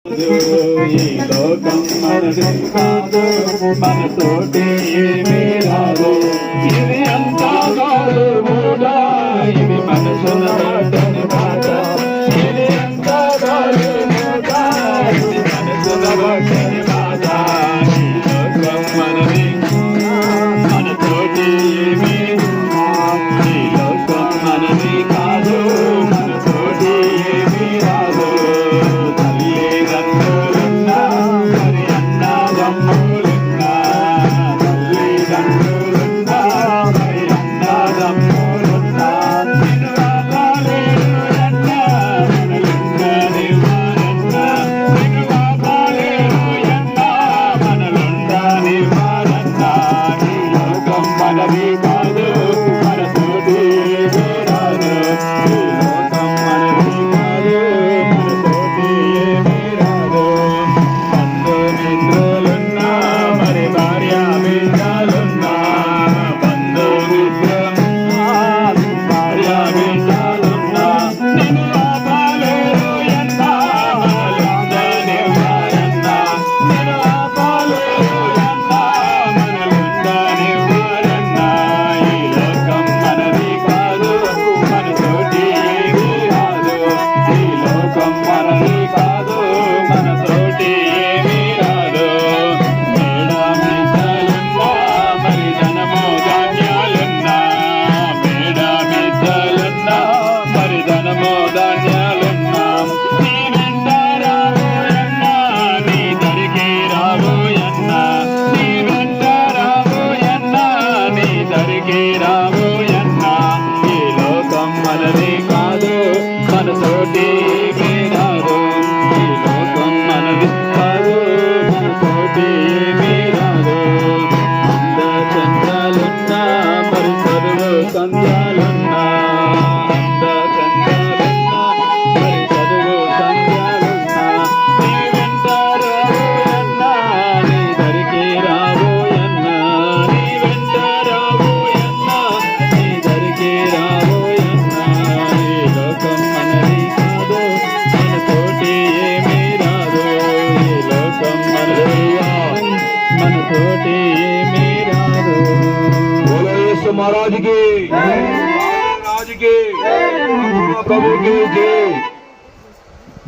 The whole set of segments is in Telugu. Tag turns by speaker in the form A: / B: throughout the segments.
A: ఈ లోకం మనది కాదు, మనతోటి ఏమీ రాదు. ఇది అంతా కాదు కూడా, ఇది మనసున మాటని మాట. ఇది అంతా కాదు కూడా, ఇది మనసున మాటని మాట. ఈ లోకం మనది, మనతోటి ఏమీ, ఈ లోకం మనది కాదు, మనతోటి ఏమీ రాదు.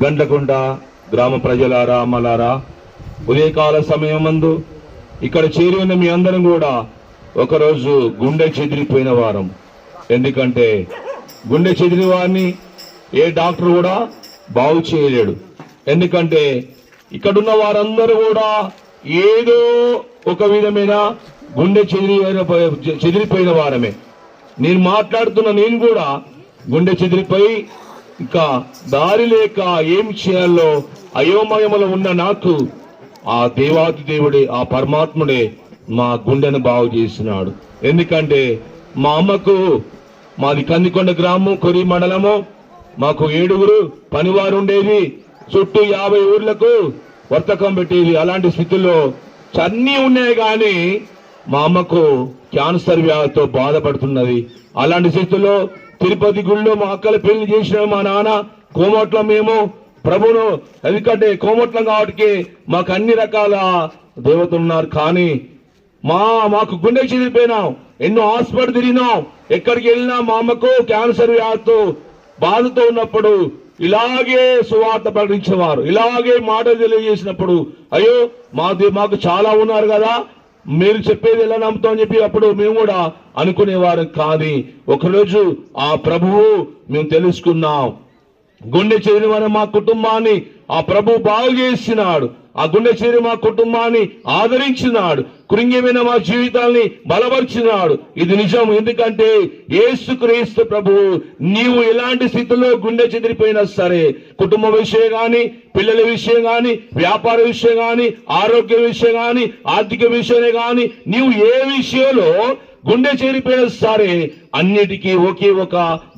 B: గండ్లకుంట గ్రామ ప్రజలారా, అమ్మలారా, ఉదయకాల సమయమందు ఇక్కడ చేరి ఉన్న మీ అందరం కూడా ఒకరోజు గుండె చెదిరిపోయిన వారం. ఎందుకంటే గుండె చెదిరిన వారిని ఏ డాక్టర్ కూడా బాగు చేయలేడు. ఎందుకంటే ఇక్కడున్న వారందరూ కూడా ఏదో ఒక విధమైన గుండె చెదిరిపోయిన వారమే. నేను మాట్లాడుతున్న నేను కూడా గుండె చెదిరిపోయి ఇంకా దారి లేక ఏం చేయాలో అయోమయములో ఉన్న నాకు ఆ దేవాది దేవుడే, ఆ పరమాత్ముడే మా గుండెను బాగు చేసినాడు. ఎందుకంటే మా అమ్మకు, మాది కందికొండ గ్రామం, కొరి మండలము, మాకు 7 పనివారు ఉండేది. చుట్టూ 50 ఊర్లకు వర్తకం పెట్టేది. అలాంటి స్థితిలో అన్నీ ఉన్నాయి కానీ మా అమ్మకు క్యాన్సర్ వ్యాధితో బాధపడుతున్నది. అలాంటి స్థితిలో తిరుపతి గుళ్ళో మా అక్కలు పెళ్లి చేసిన మా నాన్న కోమట్లం, మేము ప్రభును, ఎందుకంటే కోమట్లం కాబట్టి మాకు అన్ని రకాల దేవతలు ఉన్నారు. కానీ మాకు గుండె చెదిరిపోయినాం, ఎన్నో హాస్పిటల్ తిరిగినాం, ఎక్కడికి వెళ్ళినా మా అమ్మకు క్యాన్సర్ వ్యాధితో బాధతో ఉన్నప్పుడు ఇలాగే సువార్త ప్రకటించేవారు, ఇలాగే మాటలు తెలియజేసినప్పుడు అయ్యో మాకు చాలా ఉన్నారు కదా, మీరు చెప్పేది ఎలా నమ్ముతామని చెప్పి అప్పుడు మేము కూడా అనుకునేవారు. కానీ ఒకరోజు ఆ ప్రభువు మేము తెలుసుకున్నాం, గుండె చెదిరిన వారు మా కుటుంబాన్ని ఆ ప్రభు బాగు చేసినాడు. ఆ గుండె చెదిరి మా కుటుంబాన్ని ఆదరించినాడు, కృంగిమైన మా జీవితాల్ని బలపరిచినాడు. ఇది నిజం. ఎందుకంటే యేసుక్రీస్తు ప్రభువు నీవు ఎలాంటి స్థితిలో గుండె చెదిరిపోయినా సరే, కుటుంబ విషయం గాని, పిల్లల విషయం గాని, వ్యాపార విషయం గాని, ఆరోగ్య విషయం గాని, ఆర్థిక విషయమే గాని, నీవు ఏ విషయంలో గుండె చెదిరిపోయినా సరే అన్నిటికీ ఒకే ఒక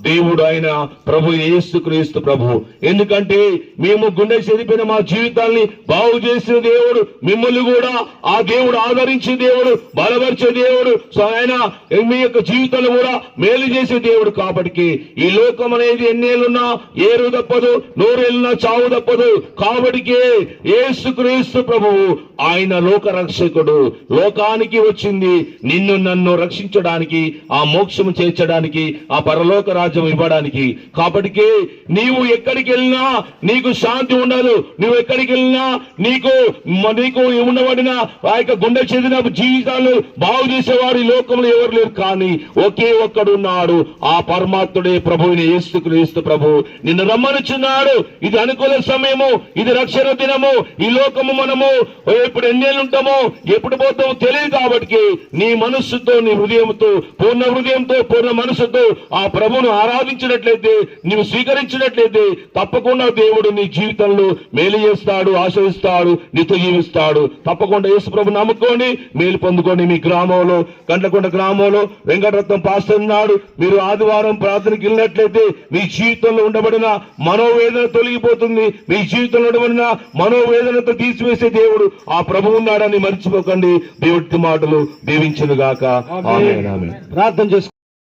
B: దేవుడు ఆయన ప్రభు యేసుక్రీస్తు ప్రభు. ఎందుకంటే మేము గుండె చెదిపోయిన మా జీవితాల్ని బాగు చేసిన దేవుడు, మిమ్మల్ని కూడా ఆ దేవుడు ఆదరించే దేవుడు, బలపరిచే దేవుడు, సో ఆయన మీ యొక్క జీవితాలు కూడా మేలు చేసే దేవుడు. కాబట్టి ఈ లోకం అనేది ఎన్నేళ్ళున్నా ఏరు తప్పదు, నూరేళ్ళున్నా చావు తప్పదు. కాబట్టి యేసుక్రీస్తు ప్రభువు ఆయన లోక రక్షకుడు, లోకానికి వచ్చింది నిన్ను నన్ను రక్షించడానికి, ఆ మోక్షము చేర్చడానికి, ఆ పరలోక రాజ్యం ఇవ్వడానికి. కాబట్టి నీవు ఎక్కడికి వెళ్ళినా నీకు శాంతి ఉండదు. నువ్వు ఎక్కడికి వెళ్ళినా నీకు ఉండబడిన ఆ యొక్క గుండె చెందిన జీవితాలు బాగు చేసేవారు ఈ లోకంలో ఎవరు లేరు. కానీ ఒకే ఒక్కడున్నాడు, ఆ పరమాత్ముడే ప్రభువుని యేసుక్రీస్తు ప్రభు నిన్ను రమ్మనుచున్నాడు. ఇది అనుకూల సమయము, ఇది రక్షణ దినము. ఈ లోకము మనము ఎప్పుడు ఎన్నేళ్ళు ఉంటామో ఎప్పుడు పోతామో తెలియదు. కాబట్టి నీ మనస్సుతో, నీ హృదయంతో, పూర్ణ హృదయంతో, పూర్ణ మనస్సుతో ఆ ప్రభువును ఆరాధించినట్లయితే, నీవు స్వీకరించినట్లయితే తప్పకుండా దేవుడు నీ జీవితంలో మేలు చేస్తాడు, ఆశ్రయిస్తాడు, నీతో జీవిస్తాడు. తప్పకుండా యేసు ప్రభు నమ్ముకోండి, మేలు పొందుకోండి. మీ గ్రామంలో, గండ్లకొండ గ్రామంలో వెంకటరత్నం పాస్టర్ ఉన్నాడు. మీరు ఆదివారం ప్రార్థనకి వెళ్ళినట్లయితే మీ జీవితంలో ఉండబడిన మనోవేదన తొలగిపోతుంది. మీ జీవితంలో ఉండబడిన మనోవేదనతో తీసివేసే దేవుడు ఆ ప్రభు ఉన్నాడని మర్చిపోకండి. దేవుడి మాటలు దీవించును గాక. ఆమేన్.
C: ప్రార్థన చేసుకో.